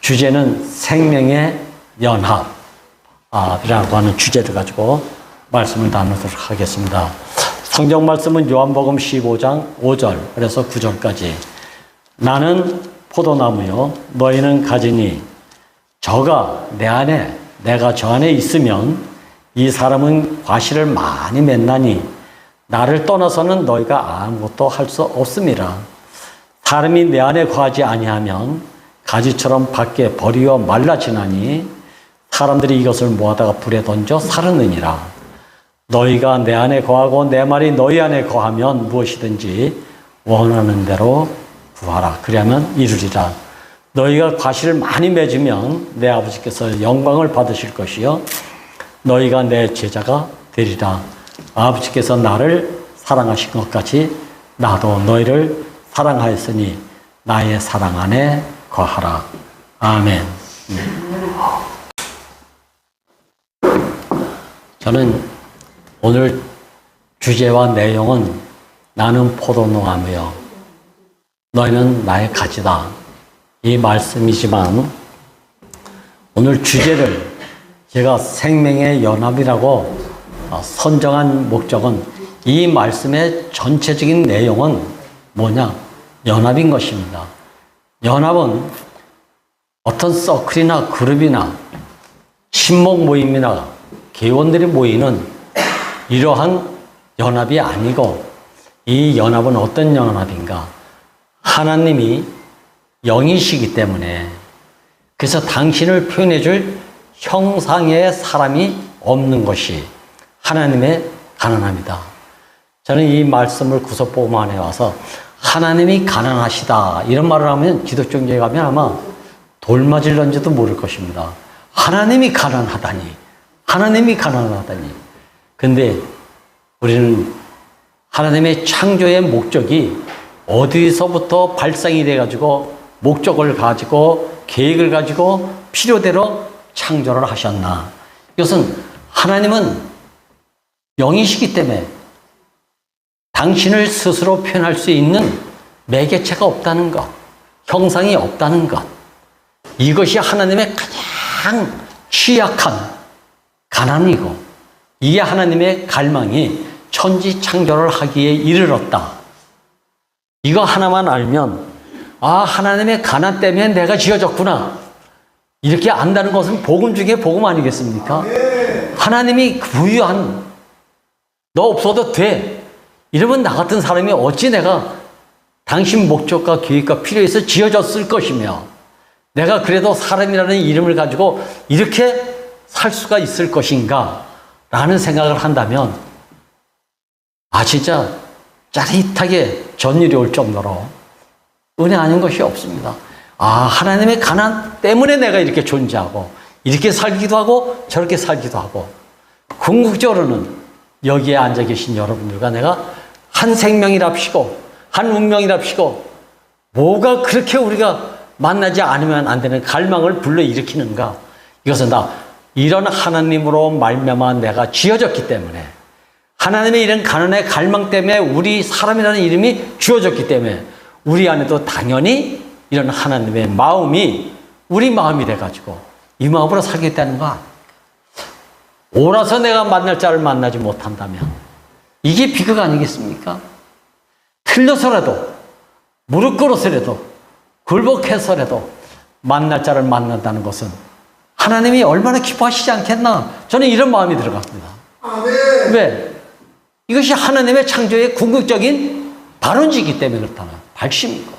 주제는 생명의 연합이라고 하는 주제를 가지고 말씀을 나누도록 하겠습니다. 성경 말씀은 요한복음 15장 5절 그래서 9절까지 나는 포도나무요 너희는 가지니 저가 내 안에 내가 저 안에 있으면 이 사람은 과실을 많이 맺나니 나를 떠나서는 너희가 아무것도 할 수 없음이라. 사람이 내 안에 거하지 아니하면 가지처럼 밖에 버리어 말라지나니 사람들이 이것을 모아다가 불에 던져 사르느니라. 너희가 내 안에 거하고 내 말이 너희 안에 거하면 무엇이든지 원하는 대로 구하라. 그리하면 이루리라. 너희가 과실을 많이 맺으면 내 아버지께서 영광을 받으실 것이요 너희가 내 제자가 되리라. 아버지께서 나를 사랑하신 것 같이 나도 너희를 사랑하였으니 나의 사랑 안에 거하라. 아멘. 저는 오늘 주제와 내용은 나는 포도나무요 너희는 나의 가지다 이 말씀이지만 오늘 주제를 제가 생명의 연합이라고 선정한 목적은 이 말씀의 전체적인 내용은 뭐냐? 연합인 것입니다. 연합은 어떤 서클이나 그룹이나 친목 모임이나 개원들이 모이는 이러한 연합이 아니고 이 연합은 어떤 연합인가? 하나님이 영이시기 때문에 그래서 당신을 표현해 줄 형상의 사람이 없는 것이 하나님의 가난함이다. 저는 이 말씀을 구속보험안에 와서 하나님이 가난하시다 이런 말을 하면 기독교에 가면 아마 돌 맞을런지도 모를 것입니다. 하나님이 가난하다니 하나님이 가난하다니. 근데 우리는 하나님의 창조의 목적이 어디서부터 발상이 돼가지고 목적을 가지고 계획을 가지고 필요대로 창조를 하셨나. 이것은 하나님은 영이시기 때문에 당신을 스스로 표현할 수 있는 매개체가 없다는 것, 형상이 없다는 것. 이것이 하나님의 가장 취약한 가난이고 이게 하나님의 갈망이 천지 창조를 하기에 이르렀다. 이거 하나만 알면 하나님의 가난 때문에 내가 지어졌구나. 이렇게 안다는 것은 복음 중에 복음 아니겠습니까? 하나님이 부유한 너 없어도 돼. 이러면 나 같은 사람이 어찌 내가 당신 목적과 계획과 필요해서 지어졌을 것이며 내가 그래도 사람이라는 이름을 가지고 이렇게 살 수가 있을 것인가 라는 생각을 한다면 진짜 짜릿하게 전율이 올 정도로 은혜 아닌 것이 없습니다. 하나님의 가난 때문에 내가 이렇게 존재하고 이렇게 살기도 하고 저렇게 살기도 하고 궁극적으로는 여기에 앉아 계신 여러분들과 내가 한 생명이랍시고 한 운명이랍시고 뭐가 그렇게 우리가 만나지 않으면 안 되는 갈망을 불러일으키는가. 이것은 다 이런 하나님으로 말미암아 내가 지어졌기 때문에 하나님의 이런 가난의 갈망 때문에 우리 사람이라는 이름이 주어졌기 때문에 우리 안에도 당연히 이런 하나님의 마음이 우리 마음이 돼가지고 이 마음으로 살겠다는 거 아닙니까? 옳아서 내가 만날 자를 만나지 못한다면 이게 비극 아니겠습니까? 틀려서라도 무릎 꿇어서라도 굴복해서라도 만날 자를 만난다는 것은 하나님이 얼마나 기뻐하시지 않겠나. 저는 이런 마음이 들어갑니다. 왜? 이것이 하나님의 창조의 궁극적인 발원지이기 때문에 그렇다는 발심이고.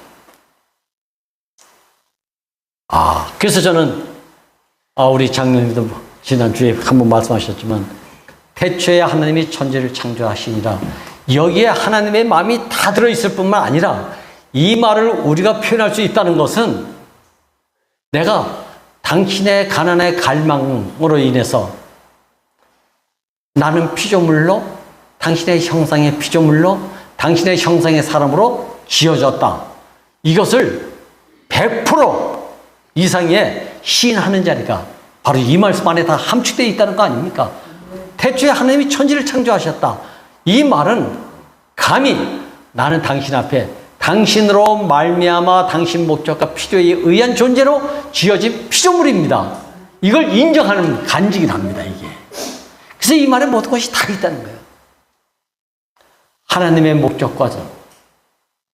그래서 저는 우리 장로님도 지난주에 한번 말씀하셨지만 태초에 하나님이 천지를 창조하시니라. 여기에 하나님의 마음이 다 들어있을 뿐만 아니라 이 말을 우리가 표현할 수 있다는 것은 내가 당신의 가난의 갈망으로 인해서 나는 피조물로 당신의 형상의 피조물로 당신의 형상의 사람으로 지어졌다. 이것을 100% 이상의 시인하는 자리가 바로 이 말씀 안에 다 함축되어 있다는 거 아닙니까? 태초에 하나님이 천지를 창조하셨다. 이 말은 감히 나는 당신 앞에 당신으로 말미암아 당신 목적과 필요에 의한 존재로 지어진 피조물입니다. 이걸 인정하는 간증이 납니다, 이게. 그래서 이 말에 모든 것이 다 있다는 거예요. 하나님의 목적과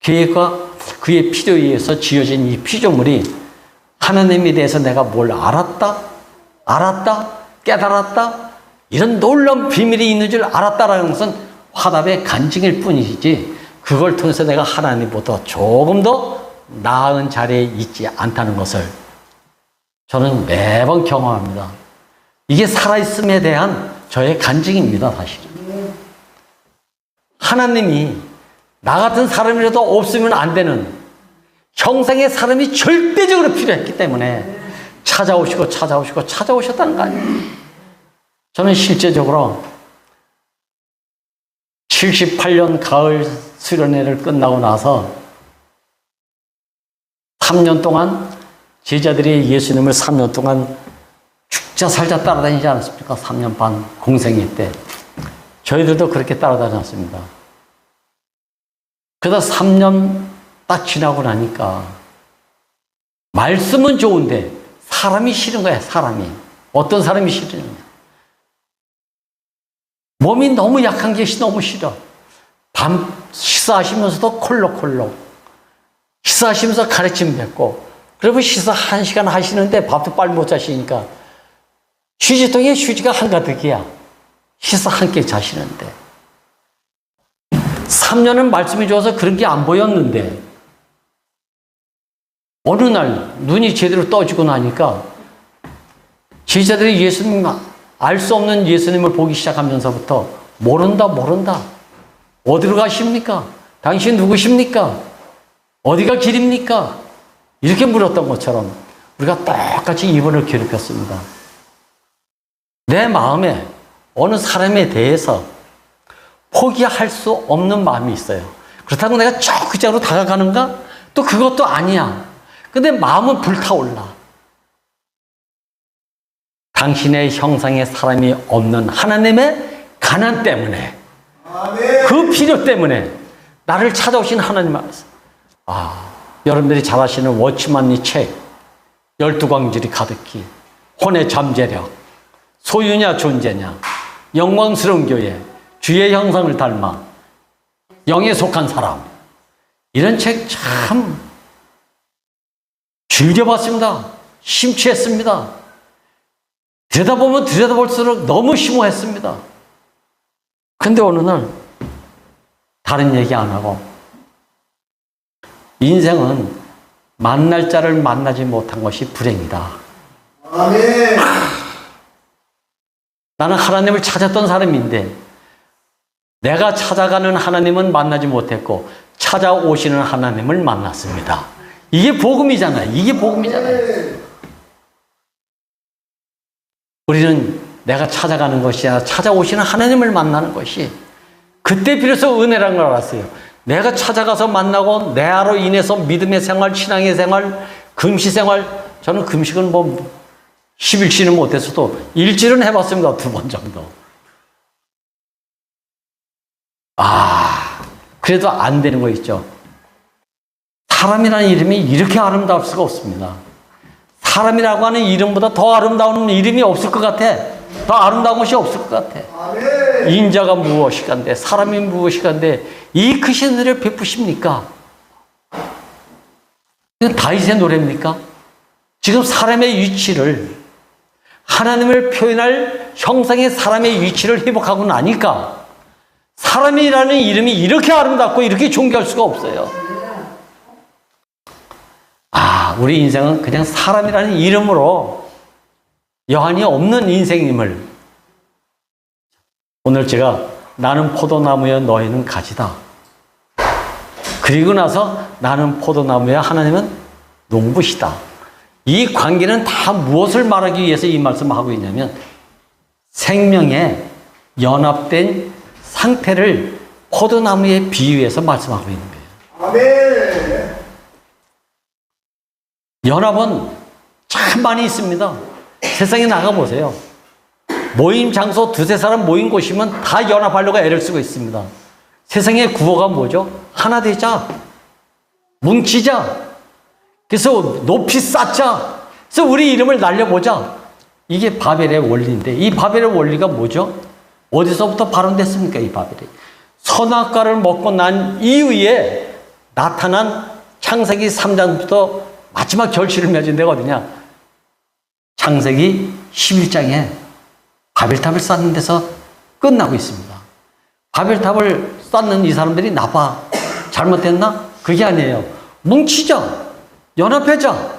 계획과 그의 필요에 의해서 지어진 이 피조물이 하나님에 대해서 내가 뭘 알았다, 깨달았다, 이런 놀라운 비밀이 있는 줄 알았다라는 것은 화답의 간증일 뿐이지, 그걸 통해서 내가 하나님보다 조금 더 나은 자리에 있지 않다는 것을 저는 매번 경험합니다. 이게 살아있음에 대한 저의 간증입니다, 사실은. 하나님이 나 같은 사람이라도 없으면 안 되는 형상의 사람이 절대적으로 필요했기 때문에 찾아오셨다는 거 아니에요. 저는 실제적으로 78년 가을 수련회를 끝나고 나서 3년 동안 제자들이 예수님을 3년 동안 죽자 살자 따라다니지 않았습니까? 3년 반 공생애 때. 저희들도 그렇게 따라다녔습니다. 그러다 3년 딱 지나고 나니까 말씀은 좋은데 사람이 싫은 거야, 사람이. 어떤 사람이 싫으냐. 몸이 너무 약한 것이 너무 싫어. 밤 식사하시면서도 콜록콜록. 식사하시면서 가르침 뱉고. 그리고 식사 1시간 하시는데 밥도 빨리 못 자시니까 휴지통에 휴지가 한가득이야. 식사 한 끼 자시는데. 3년은 말씀이 좋아서 그런 게 안 보였는데 어느 날 눈이 제대로 떠지고 나니까 제자들이 예수님, 알 수 없는 예수님을 보기 시작하면서부터 모른다. 어디로 가십니까? 당신 누구십니까? 어디가 길입니까? 이렇게 물었던 것처럼 우리가 똑같이 이분을 괴롭혔습니다. 내 마음에 어느 사람에 대해서 포기할 수 없는 마음이 있어요. 그렇다고 내가 적극적으로 다가가는가? 또 그것도 아니야. 근데 마음은 불타올라. 당신의 형상의 사람이 없는 하나님의 가난 때문에, 그 필요 때문에 나를 찾아오신 하나님 앞에서, 여러분들이 잘 아시는 워치만니 책, 12광질이 가득히, 혼의 잠재력, 소유냐 존재냐, 영광스러운 교회, 주의 형상을 닮아, 영에 속한 사람, 이런 책 참 즐겨봤습니다. 심취했습니다. 들여다보면 들여다볼수록 너무 심오했습니다. 근데 어느 날 다른 얘기 안 하고 인생은 만날 자를 만나지 못한 것이 불행이다. 아멘. 나는 하나님을 찾았던 사람인데 내가 찾아가는 하나님은 만나지 못했고 찾아오시는 하나님을 만났습니다. 이게 복음이잖아요. 이게 복음이잖아요. 우리는 내가 찾아가는 것이 아니라 찾아오시는 하나님을 만나는 것이, 그때 비로소 은혜라는 걸 알았어요. 내가 찾아가서 만나고 내로 인해서 믿음의 생활, 신앙의 생활, 금식 생활, 저는 금식은 10일치는 못했어도 일주일은 해봤습니다. 2번 정도. 그래도 안 되는 거 있죠. 사람이라는 이름이 이렇게 아름다울 수가 없습니다. 사람이라고 하는 이름보다 더 아름다운 이름이 없을 것 같아. 더 아름다운 것이 없을 것 같아. 아멘. 인자가 무엇이간데, 사람이 무엇이간데, 이 크신 은혜를 베푸십니까? 다윗의 노래입니까? 지금 사람의 위치를, 하나님을 표현할 형상의 사람의 위치를 회복하고 나니까 사람이라는 이름이 이렇게 아름답고 이렇게 존귀할 수가 없어요. 우리 인생은 그냥 사람이라는 이름으로 여한이 없는 인생임을, 오늘 제가 나는 포도나무여 너희는 가지다. 그리고 나서 나는 포도나무여 하나님은 농부시다. 이 관계는 다 무엇을 말하기 위해서 이 말씀을 하고 있냐면 생명에 연합된 상태를 포도나무에 비유해서 말씀하고 있는 거예요. 아멘. 연합은 참 많이 있습니다. 세상에 나가보세요. 모임 장소 2-3사람 모인 곳이면 다 연합하려고 애를 쓰고 있습니다. 세상의 구호가 뭐죠? 하나 되자. 뭉치자. 그래서 높이 쌓자. 그래서 우리 이름을 날려보자. 이게 바벨의 원리인데, 이 바벨의 원리가 뭐죠? 어디서부터 발원됐습니까? 이 바벨이 선악과를 먹고 난 이후에 나타난 창세기 3장부터 마지막 결실을 맺은 데가 어디냐? 창세기 11장에 바벨탑을 쌓는 데서 끝나고 있습니다. 바벨탑을 쌓는 이 사람들이 나빠, 잘못됐나? 그게 아니에요. 뭉치자, 연합하자.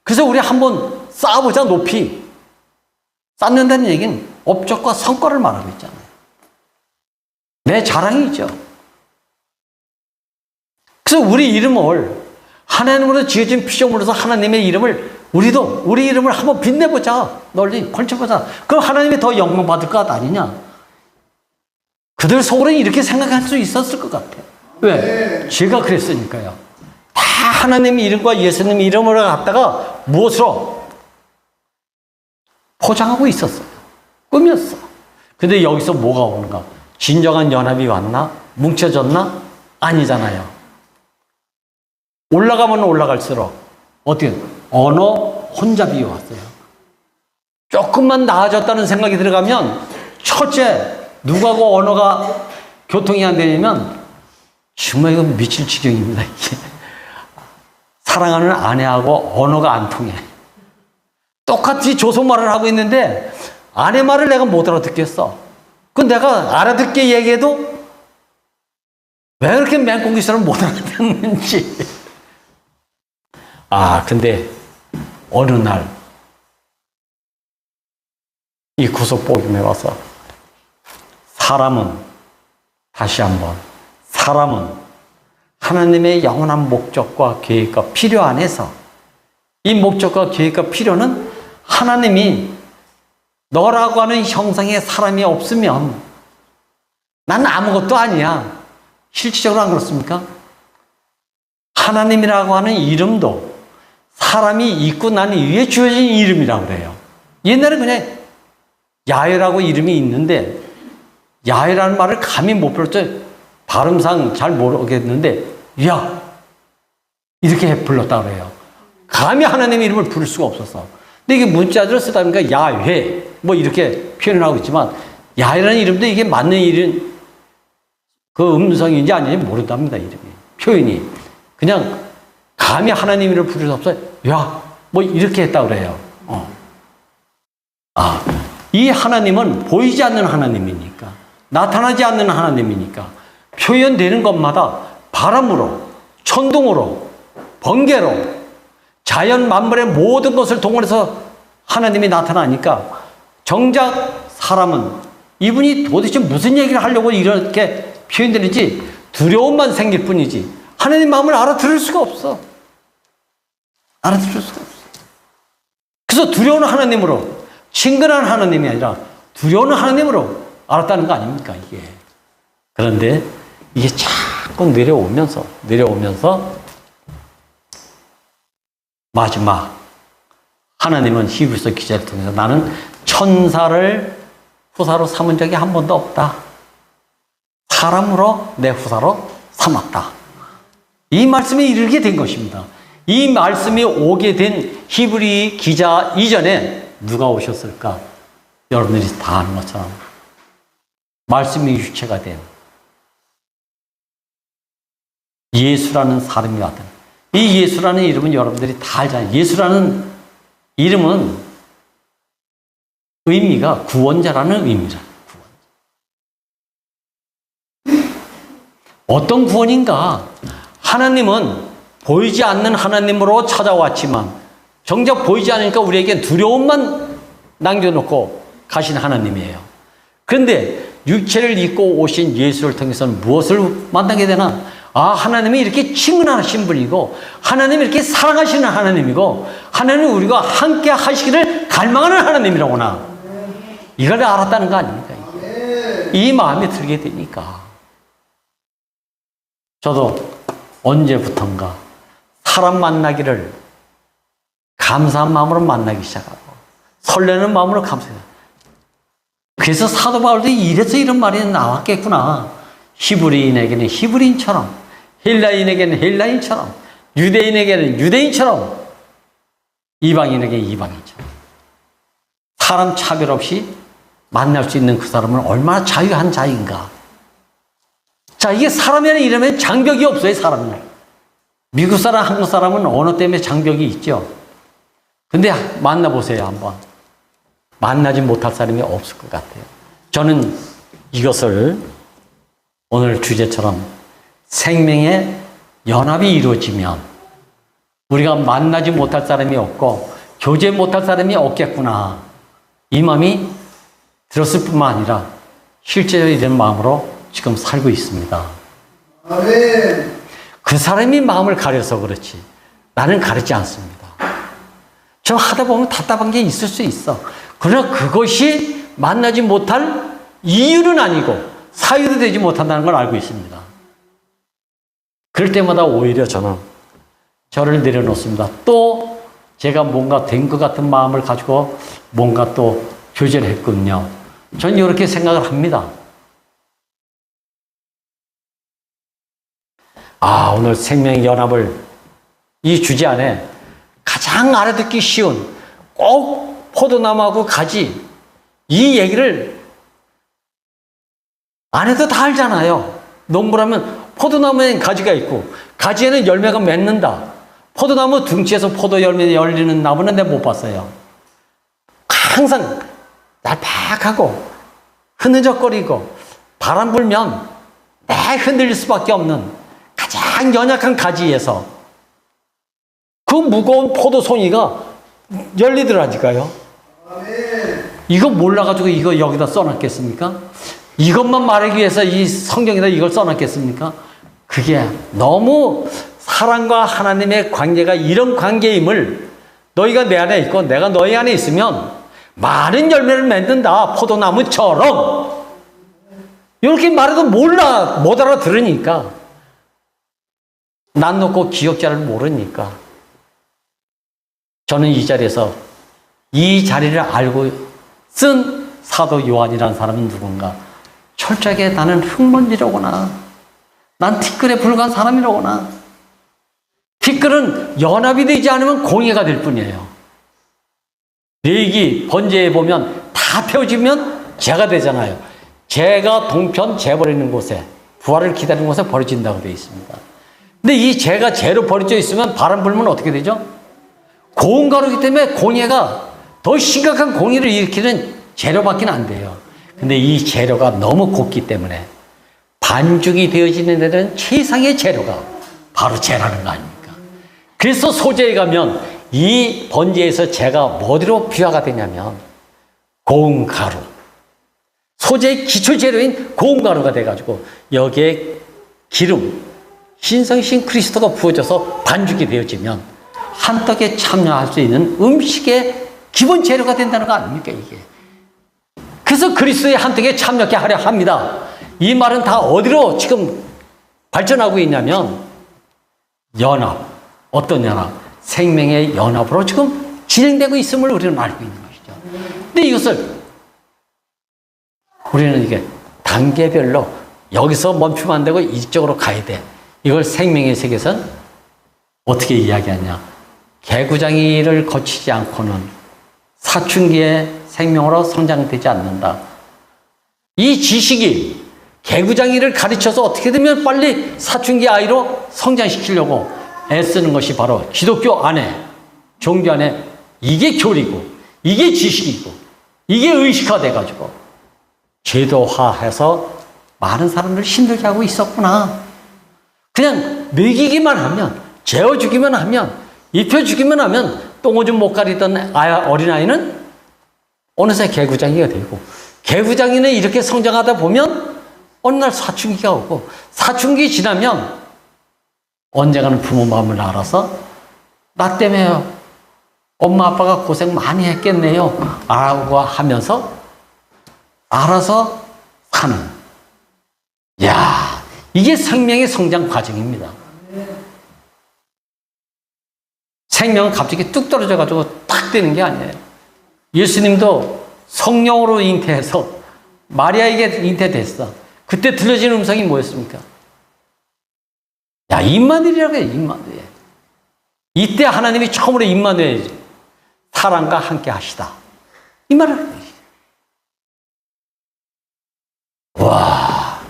그래서 우리 한번 쌓아보자. 높이 쌓는다는 얘기는 업적과 성과를 말하고 있잖아요. 내 자랑이죠. 그래서 우리 이름을 하나님으로 지어진 피조물로서 하나님의 이름을 우리 이름을 한번 빛내보자. 널리 걸쳐보자. 그럼 하나님이 더 영광 받을 것 아니냐? 그들 속으로는 이렇게 생각할 수 있었을 것 같아요. 왜? 제가 그랬으니까요. 다 하나님의 이름과 예수님의 이름으로 갖다가 무엇으로 포장하고 있었어요. 꿈이었어. 근데 여기서 뭐가 오는가? 진정한 연합이 왔나? 뭉쳐졌나? 아니잖아요. 올라가면 올라갈수록 어떻게 언어 혼잡이 왔어요. 조금만 나아졌다는 생각이 들어가면 첫째, 누구하고 언어가 교통이 안 되냐면 정말 이거 미칠 지경입니다. 이게. 사랑하는 아내하고 언어가 안 통해. 똑같이 조선말을 하고 있는데 아내 말을 내가 못 알아듣겠어. 그 내가 알아듣게 얘기해도 왜 그렇게 맹꽁이 사람 못 알아듣는지. 근데 어느 날 이 구속복음에 와서 다시 한번 사람은 하나님의 영원한 목적과 계획과 필요 안에서 이 목적과 계획과 필요는 하나님이 너라고 하는 형상의 사람이 없으면 난 아무것도 아니야. 실질적으로 안 그렇습니까? 하나님이라고 하는 이름도 사람이 있고 난 이후에 주어진 이름이라고 그래요. 옛날에 그냥 야훼라고 이름이 있는데 야훼라는 말을 감히 못 불렀죠. 발음상 잘 모르겠는데 야 이렇게 불렀다고 그래요. 감히 하나님의 이름을 부를 수가 없었어. 근데 이게 문자적으로 쓰다 보니까 야훼 뭐 이렇게 표현을 하고 있지만 야훼라는 이름도 이게 맞는 이름 그 음성인지 아닌지 모른답니다. 이름이 표현이 그냥 감히 하나님 이름을 부를 수 없어요. 야 뭐 이렇게 했다고 그래요. 이 하나님은 보이지 않는 하나님이니까 나타나지 않는 하나님이니까 표현되는 것마다 바람으로 천둥으로 번개로 자연 만물의 모든 것을 동원해서 하나님이 나타나니까 정작 사람은 이분이 도대체 무슨 얘기를 하려고 이렇게 표현되는지 두려움만 생길 뿐이지 하나님 마음을 알아들을 수가 없어. 알아들을 수가 없어. 그래서 두려운 하나님으로 친근한 하나님이 아니라 두려운 하나님으로 알았다는 거 아닙니까 이게. 그런데 이게 자꾸 내려오면서 마지막 하나님은 히브리서 기자를 통해서 나는 천사를 후사로 삼은 적이 한 번도 없다. 사람으로 내 후사로 삼았다. 이 말씀에 이르게 된 것입니다. 이 말씀이 오게 된 히브리 기자 이전에 누가 오셨을까? 여러분들이 다 아는 것처럼 말씀이 유체가 된 예수라는 사람이 왔다. 이 예수라는 이름은 여러분들이 다 알잖아요. 예수라는 이름은 의미가 구원자라는 의미라. 어떤 구원인가? 하나님은 보이지 않는 하나님으로 찾아왔지만 정작 보이지 않으니까 우리에게 두려움만 남겨놓고 가신 하나님이에요. 그런데 육체를 입고 오신 예수를 통해서는 무엇을 만나게 되나? 하나님이 이렇게 친근하신 분이고 하나님이 이렇게 사랑하시는 하나님이고 하나님이 우리가 함께 하시기를 갈망하는 하나님이라구나. 이걸 알았다는 거 아닙니까? 이 마음이 들게 되니까 저도 언제부턴가 사람 만나기를 감사한 마음으로 만나기 시작하고 설레는 마음으로 감사해요. 그래서 사도 바울도 이래서 이런 말이 나왔겠구나. 히브리인에게는 히브리인처럼 헬라인에게는 헬라인처럼 유대인에게는 유대인처럼, 이방인에게 이방인처럼. 사람 차별 없이 만날 수 있는 그 사람은 얼마나 자유한 자인가. 자, 이게 사람이라는 이름에 장벽이 없어요, 사람은. 미국 사람, 한국 사람은 언어 때문에 장벽이 있죠. 근데 만나보세요, 한번. 만나지 못할 사람이 없을 것 같아요. 저는 이것을 오늘 주제처럼 생명의 연합이 이루어지면 우리가 만나지 못할 사람이 없고 교제 못할 사람이 없겠구나. 이 마음이 들었을 뿐만 아니라 실제로 이런 마음으로 지금 살고 있습니다. 아멘. 그 사람이 마음을 가려서 그렇지 나는 가리지 않습니다. 좀 하다 보면 답답한 게 있을 수 있어. 그러나 그것이 만나지 못할 이유는 아니고 사유도 되지 못한다는 걸 알고 있습니다. 그럴 때마다 오히려 저를 내려놓습니다. 또 제가 뭔가 된 것 같은 마음을 가지고 뭔가 또 교제를 했군요. 전 이렇게 생각을 합니다. 오늘 생명의 연합을 이 주제 안에 가장 알아듣기 쉬운 꼭 포도나무하고 가지 이 얘기를 안 해도 다 알잖아요. 농부라면 포도나무에는 가지가 있고 가지에는 열매가 맺는다. 포도나무 둥치에서 포도 열매 열리는 나무는 내가 못 봤어요. 항상 날팍하고 흐느적거리고 바람 불면 내 흔들릴 수밖에 없는 가장 연약한 가지에서 그 무거운 포도송이가 열리더라니까요. 이거 몰라가지고 이거 여기다 써놨겠습니까? 이것만 말하기 위해서 이 성경에다 이걸 써놨겠습니까? 그게 너무 사랑과 하나님의 관계가 이런 관계임을 너희가 내 안에 있고 내가 너희 안에 있으면 많은 열매를 맺는다. 포도나무처럼. 이렇게 말해도 못 알아들으니까. 난 놓고 기억자를 모르니까. 저는 이 자리에서 이 자리를 알고 쓴 사도 요한이라는 사람은 누군가. 철저하게 나는 흙먼지로구나. 난 티끌에 불과한 사람이로구나. 티끌은 연합이 되지 않으면 공해가 될 뿐이에요. 내기 번제에 보면 다 펴지면 재가 되잖아요. 재가 동편 재버리는 곳에 부활을 기다리는 곳에 버려진다고 되어 있습니다. 근데 이 재가 재로 버려져 있으면 바람 불면 어떻게 되죠? 고온 가루기 때문에 공해가 더 심각한 공해를 일으키는 재료밖에 안 돼요. 근데 이 재료가 너무 곱기 때문에 반죽이 되어지는 데는 최상의 재료가 바로 재라는 거 아닙니까? 그래서 소재에 가면 이 번제에서 재가 어디로 비화가 되냐면 고운 가루. 소재의 기초 재료인 고운 가루가 돼가지고 여기에 기름, 신성신 그리스도가 부어져서 반죽이 되어지면 한떡에 참여할 수 있는 음식의 기본 재료가 된다는 거 아닙니까, 이게? 그래서 그리스도의 한떡에 참여하게 하려 합니다. 이 말은 다 어디로 지금 발전하고 있냐면 연합, 어떤 연합? 생명의 연합으로 지금 진행되고 있음을 우리는 알고 있는 것이죠. 근데 이것을 우리는 이게 단계별로 여기서 멈추면 안 되고 이쪽으로 가야 돼. 이걸 생명의 세계에서는 어떻게 이야기하냐? 개구장이를 거치지 않고는 사춘기의 생명으로 성장되지 않는다. 이 지식이 개구장이를 가르쳐서 어떻게 되면 빨리 사춘기 아이로 성장시키려고 애쓰는 것이 바로 기독교 안에, 종교 안에 이게 교리고, 이게 지식이고, 이게 의식화돼가지고 제도화해서 많은 사람들을 힘들게 하고 있었구나. 그냥 먹이기만 하면, 재워주기만 하면, 입혀주기만 하면 똥오줌 못 가리던 어린아이는 어느새 개구장이가 되고, 개구장이는 이렇게 성장하다 보면 어느 날 사춘기가 오고, 사춘기 지나면 언젠가는 부모 마음을 알아서 나 때문에 엄마 아빠가 고생 많이 했겠네요 라고 하면서 알아서 사는, 이게 생명의 성장 과정입니다. 생명은 갑자기 뚝 떨어져가지고 딱 되는 게 아니에요. 예수님도 성령으로 잉태해서 마리아에게 잉태됐어. 그때 들려지는 음성이 뭐였습니까? 임마누엘이라고 해요, 임마누엘. 이때 하나님이 처음으로 임마누엘, 사람과 함께 하시다. 이 말을 하는 거예요. 와,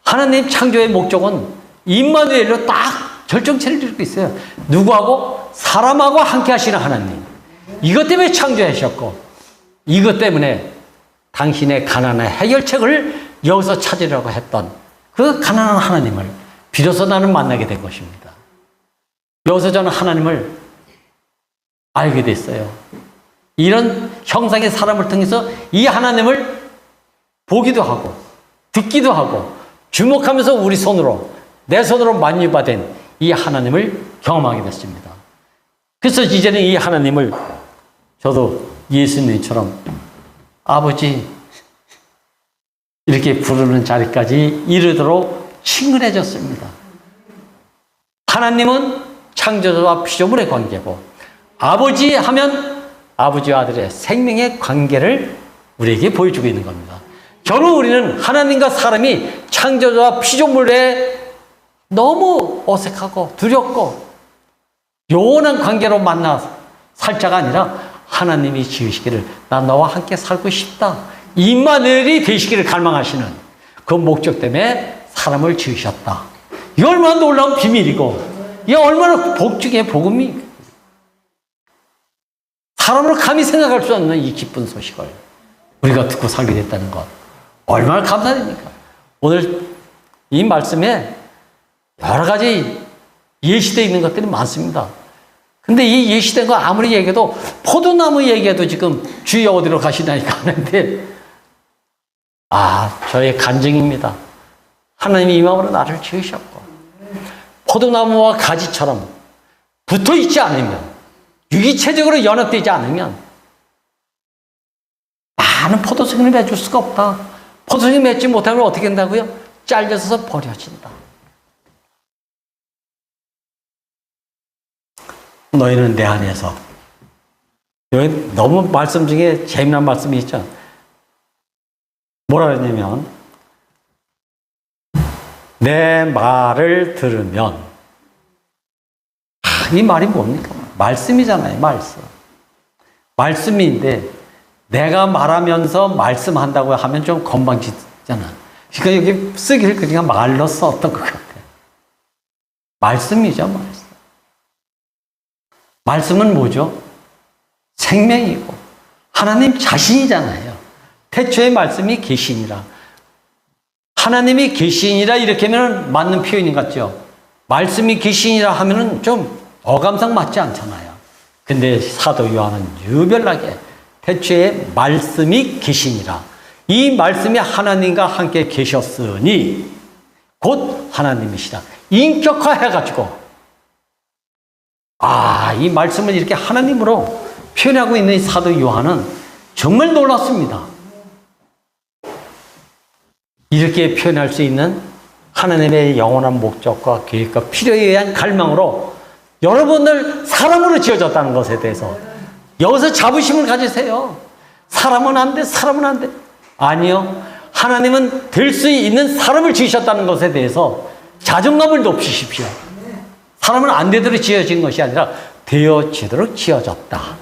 하나님 창조의 목적은 임마누엘로 딱 절정체를 이루고 있어요. 누구하고? 사람하고 함께 하시는 하나님. 이것 때문에 창조하셨고, 이것 때문에 당신의 가난의 해결책을 여기서 찾으려고 했던 그 가난한 하나님을 비로소 나는 만나게 된 것입니다. 여기서 저는 하나님을 알게 됐어요. 이런 형상의 사람을 통해서 이 하나님을 보기도 하고 듣기도 하고 주목하면서 우리 손으로, 내 손으로 만유받은 이 하나님을 경험하게 됐습니다. 그래서 이제는 이 하나님을 저도 예수님처럼 아버지 이렇게 부르는 자리까지 이르도록 친근해졌습니다. 하나님은 창조주와 피조물의 관계고, 아버지 하면 아버지와 아들의 생명의 관계를 우리에게 보여주고 있는 겁니다. 결국 우리는 하나님과 사람이 창조주와 피조물에 너무 어색하고 두렵고 요원한 관계로 만나 살 자가 아니라 하나님이 지으시기를 나 너와 함께 살고 싶다, 임마누엘이 되시기를 갈망하시는 그 목적 때문에 사람을 지으셨다. 이게 얼마나 놀라운 비밀이고, 이게 얼마나 복중의 복음이, 사람으로 감히 생각할 수 없는 이 기쁜 소식을 우리가 듣고 살게 됐다는 것, 얼마나 감사드립니까? 오늘 이 말씀에 여러 가지 예시되어 있는 것들이 많습니다. 근데 이 예시된 거 아무리 얘기해도, 포도나무 얘기해도 지금 주여 어디로 가시나니까 하는데, 저의 간증입니다. 하나님이 이 마음으로 나를 지으셨고, 포도나무와 가지처럼 붙어 있지 않으면, 유기체적으로 연합되지 않으면 많은 포도송이를 맺을 수가 없다. 포도송이 맺지 못하면 어떻게 된다고요? 잘려서 버려진다. 너희는 내 안에서. 여기 너무 말씀 중에 재미난 말씀이 있죠. 뭐라 그러냐면, 내 말을 들으면, 이 말이 뭡니까? 말씀이잖아요, 말씀. 말씀인데, 내가 말하면서 말씀한다고 하면 좀 건방지잖아. 그러니까 여기 쓰기를 그냥 말로 썼던 것 같아요. 말씀이죠, 말씀. 말씀은 뭐죠? 생명이고 하나님 자신이잖아요. 태초에 말씀이 계시니라. 하나님이 계시니라 이렇게 하면 맞는 표현인 것 같죠? 말씀이 계시니라 하면은 좀 어감상 맞지 않잖아요. 근데 사도 요한은 유별나게 태초에 말씀이 계시니라. 이 말씀이 하나님과 함께 계셨으니 곧 하나님이시라. 인격화해가지고, 이 말씀을 이렇게 하나님으로 표현하고 있는 사도 요한은 정말 놀랐습니다. 이렇게 표현할 수 있는 하나님의 영원한 목적과 계획과 필요에 의한 갈망으로 여러분들 사람으로 지어졌다는 것에 대해서 여기서 자부심을 가지세요. 사람은 안 돼, 사람은 안 돼. 아니요. 하나님은 될 수 있는 사람을 지으셨다는 것에 대해서 자존감을 높이십시오. 사람은 안 되도록 지어진 것이 아니라 되어지도록 지어졌다.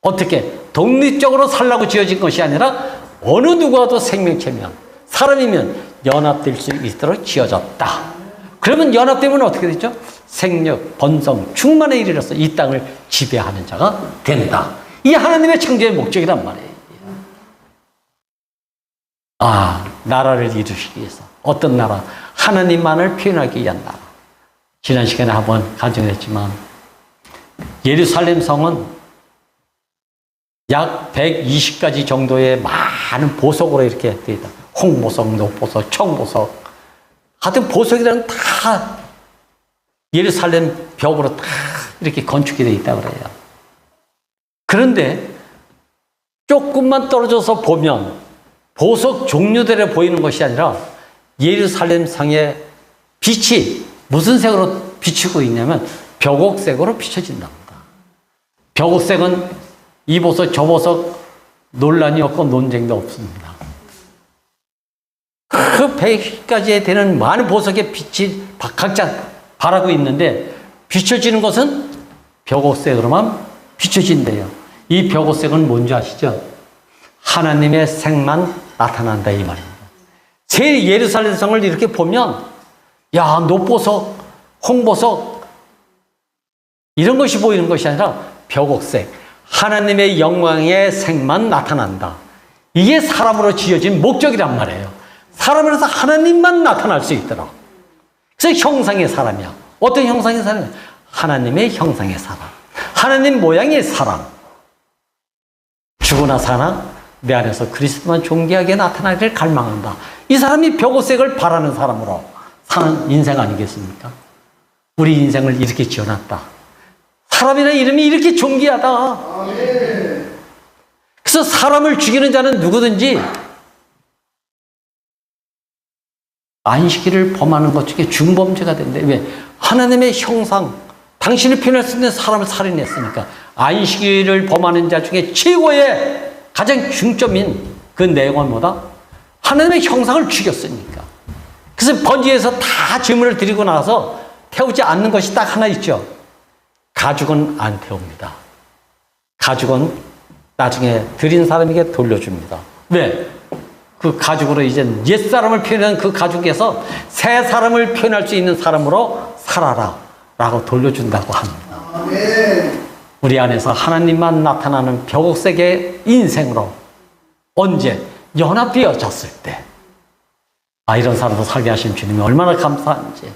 어떻게? 독립적으로 살라고 지어진 것이 아니라 어느 누구와도 생명체면, 사람이면 연합될 수 있도록 지어졌다. 그러면 연합되면 어떻게 되죠? 생력, 번성, 충만에 이르러서 이 땅을 지배하는 자가 된다. 이 하나님의 창조의 목적이란 말이에요. 나라를 이루시기 위해서. 어떤 나라? 하나님만을 표현하기 위한 나라. 지난 시간에 한번 간증했지만 예루살렘 성은 약 120가지 정도의 많은 보석으로 이렇게 되어 있다. 홍보석, 녹보석, 청보석. 하여튼 보석이라는 다 예루살렘 벽으로 다 이렇게 건축이 되어 있다고 그래요. 그런데 조금만 떨어져서 보면 보석 종류대로 보이는 것이 아니라 예루살렘 성의 빛이 무슨 색으로 비추고 있냐면 벽옥색으로 비춰진답니다. 벽옥색은 이 보석 저 보석 논란이 없고 논쟁도 없습니다. 그 100가지에 되는 많은 보석의 빛이 각자 발하고 있는데 비춰지는 것은 벽옥새 그러면 비춰진대요. 이 벽옥새는 뭔지 아시죠? 하나님의 색만 나타난다 이 말입니다. 새 예루살렘 성을 이렇게 보면 야, 노보석, 홍보석 이런 것이 보이는 것이 아니라 벽옥색, 하나님의 영광의 색만 나타난다. 이게 사람으로 지어진 목적이란 말이에요. 사람으로서 하나님만 나타날 수 있더라. 그래서 형상의 사람이야. 어떤 형상의 사람이야? 하나님의 형상의 사람. 하나님 모양의 사람. 죽으나 사나 내 안에서 그리스도만 존귀하게 나타나기를 갈망한다. 이 사람이 벽옥색을 바라는 사람으로 사는 인생 아니겠습니까? 우리 인생을 이렇게 지어놨다. 사람이라는 이름이 이렇게 존귀하다. 그래서 사람을 죽이는 자는 누구든지 안식일을 범하는 것 중에 중범죄가 된대. 왜? 하나님의 형상, 당신을 표현할 수 있는 사람을 살인했으니까. 안식일을 범하는 자 중에 최고의 가장 중점인 그 내용은 뭐다? 하나님의 형상을 죽였으니까. 그래서 번지에서 다 제물을 드리고 나서 태우지 않는 것이 딱 하나 있죠. 가죽은 안 태웁니다. 가죽은 나중에 드린 사람에게 돌려줍니다. 왜? 그 가죽으로 이제 옛사람을 표현한 그 가죽에서 새 사람을 표현할 수 있는 사람으로 살아라 라고 돌려준다고 합니다. 우리 안에서 하나님만 나타나는 벽옥색의 인생으로 언제 연합되어졌을 때 이런 사람도 살게 하신 주님이 얼마나 감사한지